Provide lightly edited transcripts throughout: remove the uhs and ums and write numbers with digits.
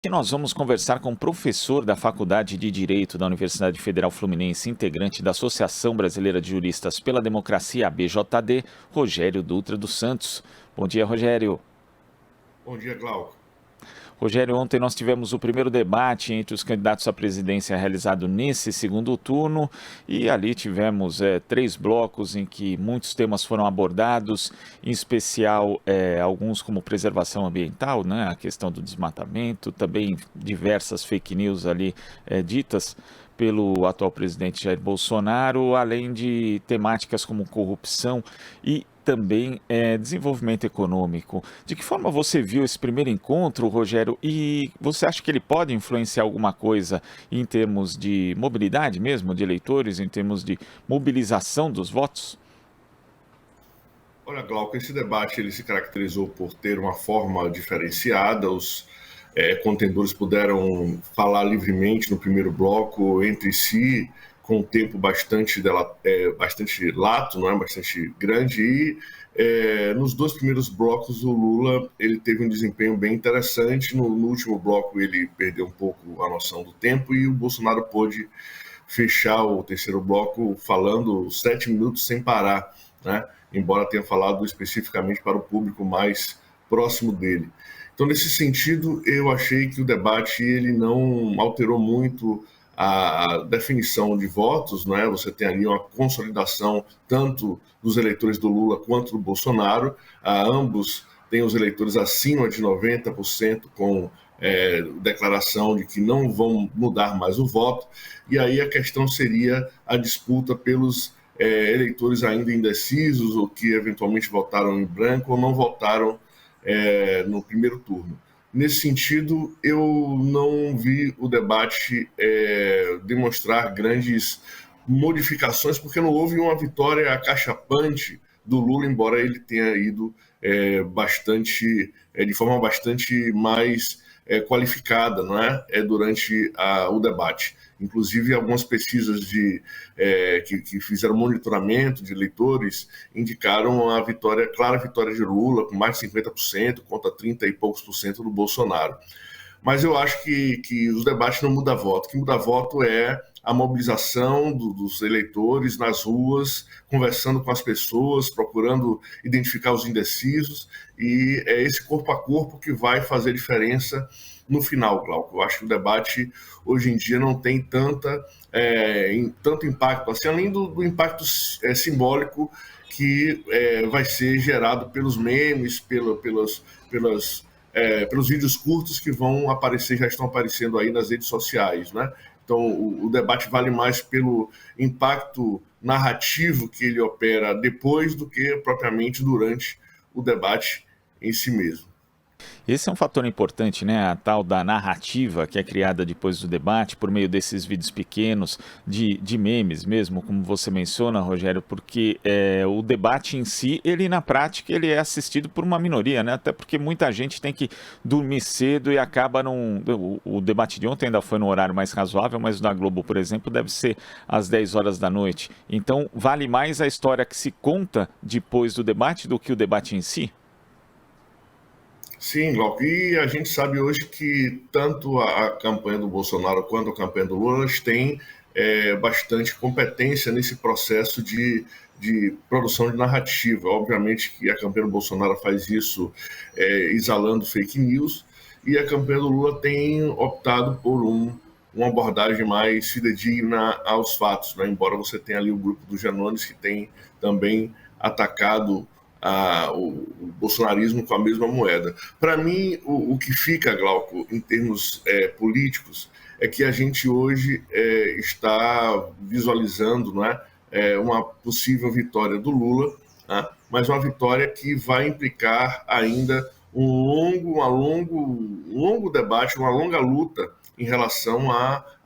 E nós vamos conversar com o professor da Faculdade de Direito da Universidade Federal Fluminense, integrante da Associação Brasileira de Juristas pela Democracia, ABJD, Rogério Dutra dos Santos. Bom dia, Rogério. Bom dia, Glauco. Rogério, ontem nós tivemos o primeiro debate entre os candidatos à presidência realizado nesse segundo turno e ali tivemos três blocos em que muitos temas foram abordados, em especial alguns como preservação ambiental, né, a questão do desmatamento, também diversas fake news ali ditas pelo atual presidente Jair Bolsonaro, além de temáticas como corrupção e também desenvolvimento econômico. De que forma você viu esse primeiro encontro, Rogério, e você acha que ele pode influenciar alguma coisa em termos de mobilidade mesmo, de eleitores, em termos de mobilização dos votos? Olha, Glauco, esse debate ele se caracterizou por ter uma forma diferenciada. Os contendores puderam falar livremente no primeiro bloco entre si, com um tempo bastante lato, não é? Bastante grande. E nos dois primeiros blocos, o Lula ele teve um desempenho bem interessante. No último bloco, ele perdeu um pouco a noção do tempo e o Bolsonaro pôde fechar o terceiro bloco falando 7 minutos sem parar, né? Embora tenha falado especificamente para o público mais próximo dele. Então, nesse sentido, eu achei que o debate ele não alterou muito a definição de votos, né? Você tem ali uma consolidação tanto dos eleitores do Lula quanto do Bolsonaro. Ambos têm os eleitores acima de 90% com declaração de que não vão mudar mais o voto. E aí a questão seria a disputa pelos eleitores ainda indecisos ou que eventualmente votaram em branco ou não votaram no primeiro turno. Nesse sentido, eu não vi o debate demonstrar grandes modificações, porque não houve uma vitória acachapante do Lula, embora ele tenha ido de forma bastante mais qualificada, não é? Durante o debate. Inclusive, algumas pesquisas que fizeram monitoramento de eleitores indicaram a clara vitória de Lula, com mais de 50%, contra 30 e poucos por cento do Bolsonaro. Mas eu acho que os debates não mudam voto. O que muda voto é a mobilização dos eleitores nas ruas, conversando com as pessoas, procurando identificar os indecisos, e é esse corpo a corpo que vai fazer diferença no final, Glauco. Eu acho que o debate hoje em dia não tem tanto impacto, assim, além do impacto simbólico que vai ser gerado pelos memes, pelos vídeos curtos que vão aparecer, já estão aparecendo aí nas redes sociais, né? Então, o debate vale mais pelo impacto narrativo que ele opera depois do que propriamente durante o debate em si mesmo. Esse é um fator importante, né? A tal da narrativa que é criada depois do debate, por meio desses vídeos pequenos, de memes mesmo, como você menciona, Rogério, porque o debate em si, ele na prática, ele é assistido por uma minoria, né? Até porque muita gente tem que dormir cedo e acaba num... O debate de ontem ainda foi no horário mais razoável, mas o da Globo, por exemplo, deve ser às 10 horas da noite. Então, vale mais a história que se conta depois do debate do que o debate em si? Sim, Glauco, e a gente sabe hoje que tanto a campanha do Bolsonaro quanto a campanha do Lula elas têm bastante competência nesse processo de produção de narrativa. Obviamente que a campanha do Bolsonaro faz isso exalando fake news, e a campanha do Lula tem optado por uma abordagem mais fidedigna aos fatos, né? Embora você tenha ali o grupo dos Janones que tem também atacado o bolsonarismo com a mesma moeda. Para mim, o que fica, Glauco, em termos políticos, é que a gente hoje está visualizando, não é, uma possível vitória do Lula, né, mas uma vitória que vai implicar ainda um longo debate, uma longa luta em relação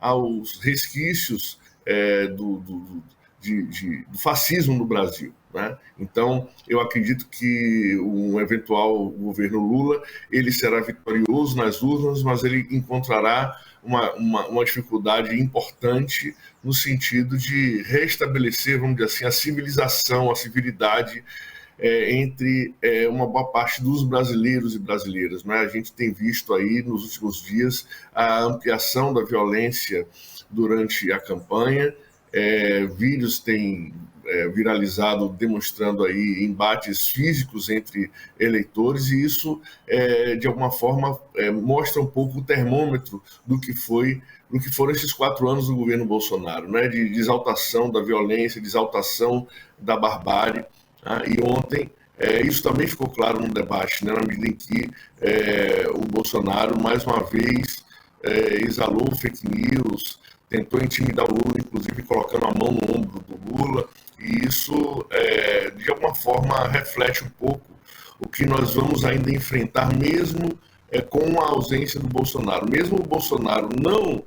aos resquícios do fascismo no Brasil, né? Então, eu acredito que um eventual governo Lula ele será vitorioso nas urnas, mas ele encontrará uma dificuldade importante no sentido de restabelecer, vamos dizer assim, a civilização, a civilidade entre uma boa parte dos brasileiros e brasileiras, né? A gente tem visto aí nos últimos dias a ampliação da violência durante a campanha, vídeos têm viralizado demonstrando aí embates físicos entre eleitores, e isso de alguma forma mostra um pouco o termômetro do que foram esses 4 anos do governo Bolsonaro, né? De exaltação da violência, de exaltação da barbárie. E ontem isso também ficou claro no debate, né? Na medida em que o Bolsonaro mais uma vez exalou fake news, tentou intimidar o Lula, inclusive colocando a mão no ombro do Lula, e isso, de alguma forma, reflete um pouco o que nós vamos ainda enfrentar, mesmo com a ausência do Bolsonaro. Mesmo o Bolsonaro não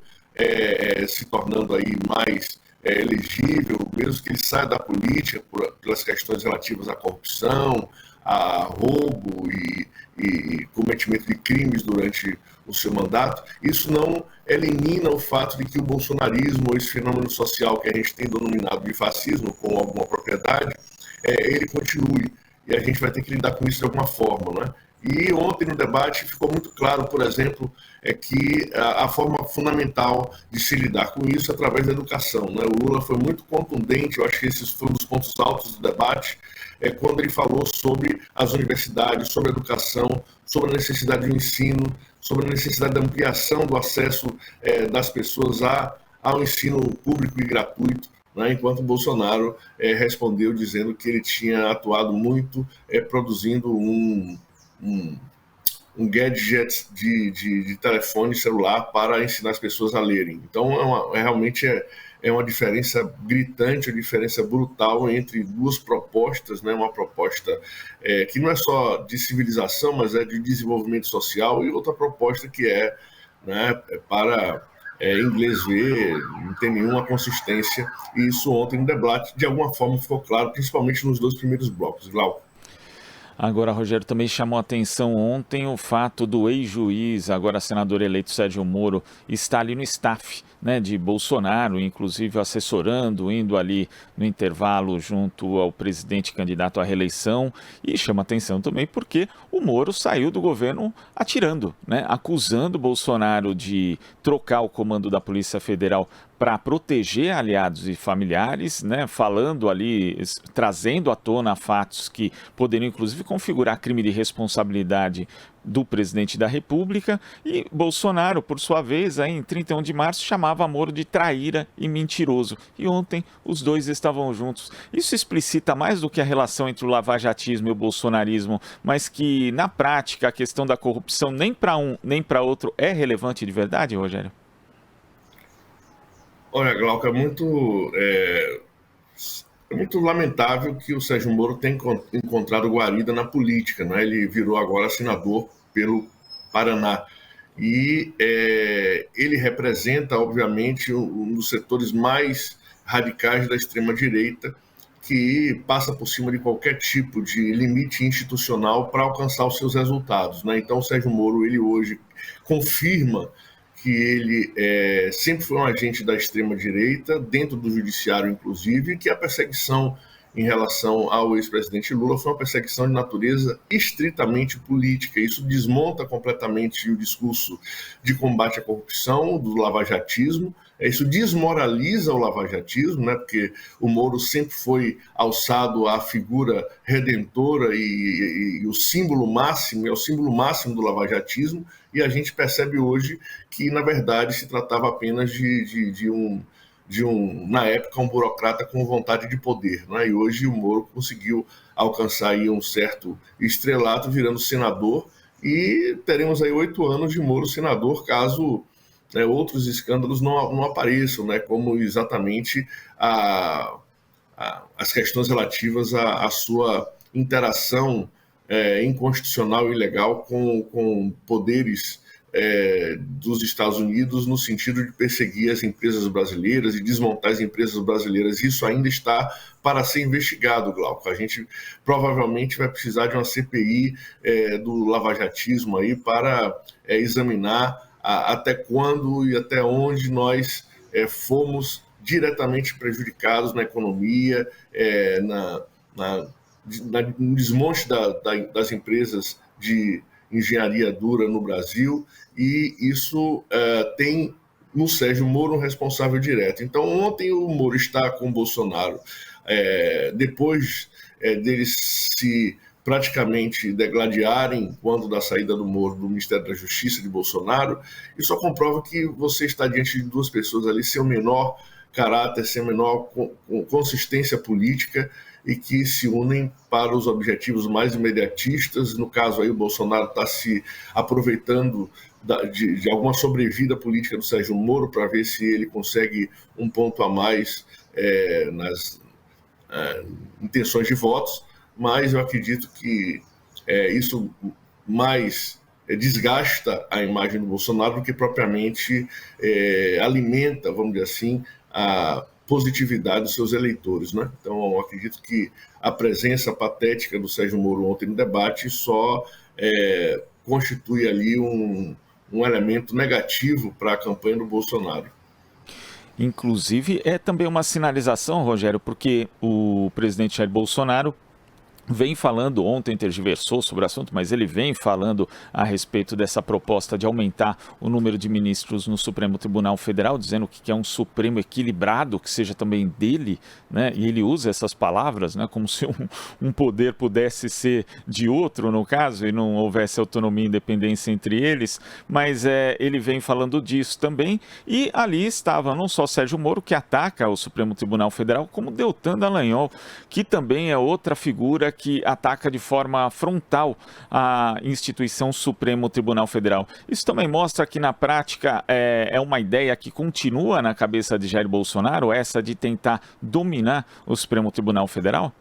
se tornando aí mais elegível, mesmo que ele saia da política pelas questões relativas à corrupção, a roubo e cometimento de crimes durante o seu mandato, isso não elimina o fato de que o bolsonarismo, esse fenômeno social que a gente tem denominado de fascismo com alguma propriedade, ele continue, e a gente vai ter que lidar com isso de alguma forma, não é? E ontem no debate ficou muito claro, por exemplo, que a forma fundamental de se lidar com isso é através da educação, né? O Lula foi muito contundente, eu acho que esse foi um dos pontos altos do debate, quando ele falou sobre as universidades, sobre a educação, sobre a necessidade do ensino, sobre a necessidade da ampliação do acesso das pessoas ao ensino público e gratuito, né? Enquanto o Bolsonaro respondeu dizendo que ele tinha atuado muito produzindo um gadget de telefone celular para ensinar as pessoas a lerem. Então, realmente é uma diferença gritante, uma diferença brutal entre duas propostas, né? Uma proposta que não é só de civilização, mas é de desenvolvimento social, e outra proposta que né, para inglês ver, não tem nenhuma consistência, e isso ontem no debate, de alguma forma, ficou claro, principalmente nos 2 primeiros blocos. Glauco. Agora, Rogério, também chamou a atenção ontem o fato do ex-juiz, agora senador eleito Sérgio Moro, estar ali no staff, né, de Bolsonaro, inclusive assessorando, indo ali no intervalo junto ao presidente candidato à reeleição, e chama atenção também porque o Moro saiu do governo atirando, né, acusando Bolsonaro de trocar o comando da Polícia Federal para proteger aliados e familiares, né, falando ali, trazendo à tona fatos que poderiam inclusive configurar crime de responsabilidade do presidente da República, e Bolsonaro, por sua vez, aí, em 31 de março, chamava Moro de traíra e mentiroso. E ontem os dois estavam juntos. Isso explicita mais do que a relação entre o lavajatismo e o bolsonarismo, mas que, na prática, a questão da corrupção nem para um nem para outro é relevante de verdade, Rogério? Olha, Glauco, é muito lamentável que o Sérgio Moro tenha encontrado guarida na política, né? Ele virou agora senador pelo Paraná. E ele representa, obviamente, um dos setores mais radicais da extrema-direita, que passa por cima de qualquer tipo de limite institucional para alcançar os seus resultados, né? Então, o Sérgio Moro, ele hoje confirma que ele sempre foi um agente da extrema-direita, dentro do judiciário, inclusive, e que a perseguição em relação ao ex-presidente Lula foi uma perseguição de natureza estritamente política. Isso desmonta completamente o discurso de combate à corrupção, do lavajatismo. Isso desmoraliza o lavajatismo, né? Porque o Moro sempre foi alçado à figura redentora e o símbolo máximo, é o símbolo máximo do lavajatismo, e a gente percebe hoje que, na verdade, se tratava apenas de um, na época, um burocrata com vontade de poder, né? E hoje o Moro conseguiu alcançar aí um certo estrelato, virando senador, e teremos aí 8 anos de Moro senador, caso outros escândalos não apareçam, né? Como exatamente as questões relativas à sua interação inconstitucional e ilegal com poderes dos Estados Unidos, no sentido de perseguir as empresas brasileiras e desmontar as empresas brasileiras. Isso ainda está para ser investigado, Glauco. A gente provavelmente vai precisar de uma CPI do lavajatismo aí para examinar até quando e até onde nós fomos diretamente prejudicados na economia, no desmonte das empresas de engenharia dura no Brasil, e isso tem no Sérgio Moro um responsável direto. Então, ontem o Moro está com o Bolsonaro, depois deles se praticamente degladiarem quando da saída do Moro do Ministério da Justiça de Bolsonaro, isso só comprova que você está diante de duas pessoas ali sem o menor caráter, sem a menor consistência política, e que se unem para os objetivos mais imediatistas. No caso aí, o Bolsonaro está se aproveitando de alguma sobrevida política do Sérgio Moro para ver se ele consegue um ponto a mais nas intenções de votos, mas eu acredito que isso mais desgasta a imagem do Bolsonaro do que propriamente alimenta, vamos dizer assim, a positividade dos seus eleitores, né? Então, eu acredito que a presença patética do Sérgio Moro ontem no debate só constitui ali um elemento negativo para a campanha do Bolsonaro. Inclusive, é também uma sinalização, Rogério, porque o presidente Jair Bolsonaro vem falando, ontem tergiversou sobre o assunto, mas ele vem falando a respeito dessa proposta de aumentar o número de ministros no Supremo Tribunal Federal, dizendo que quer um Supremo equilibrado, que seja também dele, né? E ele usa essas palavras, né? Como se um poder pudesse ser de outro, no caso, e não houvesse autonomia e independência entre eles, mas ele vem falando disso também, e ali estava não só Sérgio Moro, que ataca o Supremo Tribunal Federal, como Deltan Dallagnol, que também é outra figura que ataca de forma frontal a instituição Supremo Tribunal Federal. Isso também mostra que, na prática, é uma ideia que continua na cabeça de Jair Bolsonaro, essa de tentar dominar o Supremo Tribunal Federal?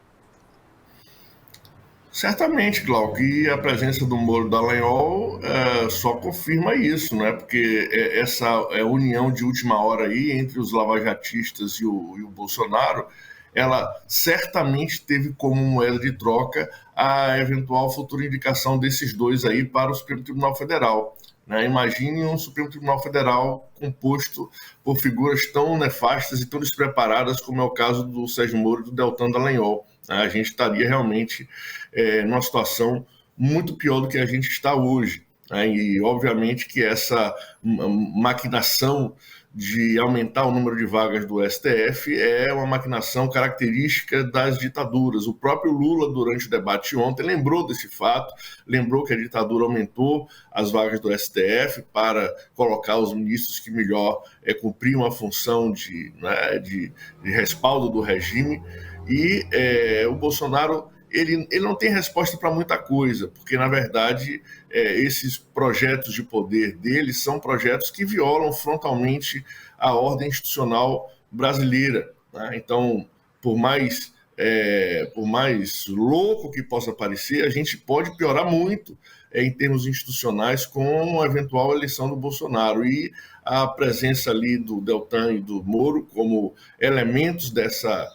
Certamente, Glauco, e a presença do Moro Dallagnol só confirma isso, né? Porque essa união de última hora aí entre os lavajatistas e o Bolsonaro, ela certamente teve como moeda de troca a eventual futura indicação desses dois aí para o Supremo Tribunal Federal, né? Imagine um Supremo Tribunal Federal composto por figuras tão nefastas e tão despreparadas como é o caso do Sérgio Moro e do Deltan Dallagnol. A gente estaria realmente numa situação muito pior do que a gente está hoje, né? E, obviamente, que essa maquinação de aumentar o número de vagas do STF é uma maquinação característica das ditaduras. O próprio Lula, durante o debate ontem, lembrou desse fato, lembrou que a ditadura aumentou as vagas do STF para colocar os ministros que melhor cumpriam a função de respaldo do regime. E o Bolsonaro ele não tem resposta para muita coisa, porque, na verdade, esses projetos de poder dele são projetos que violam frontalmente a ordem institucional brasileira, né? Então, por mais louco que possa parecer, a gente pode piorar muito em termos institucionais com a eventual eleição do Bolsonaro. E a presença ali do Deltan e do Moro como elementos dessa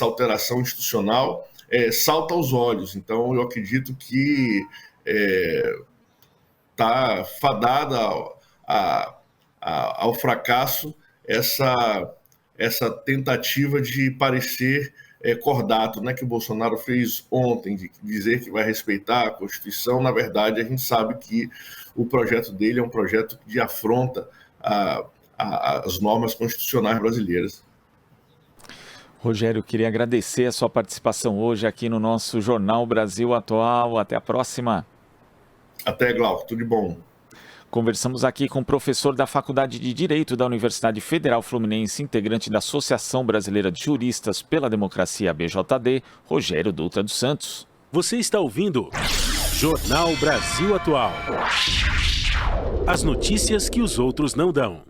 alteração institucional salta aos olhos. Então, eu acredito que está fadada ao fracasso essa tentativa de parecer cordato, né, que o Bolsonaro fez ontem, de dizer que vai respeitar a Constituição. Na verdade, a gente sabe que o projeto dele é um projeto de afronta às normas constitucionais brasileiras. Rogério, queria agradecer a sua participação hoje aqui no nosso Jornal Brasil Atual. Até a próxima. Até, Glauco. Tudo de bom. Conversamos aqui com o professor da Faculdade de Direito da Universidade Federal Fluminense, integrante da Associação Brasileira de Juristas pela Democracia, BJD, Rogério Dutra dos Santos. Você está ouvindo Jornal Brasil Atual. As notícias que os outros não dão.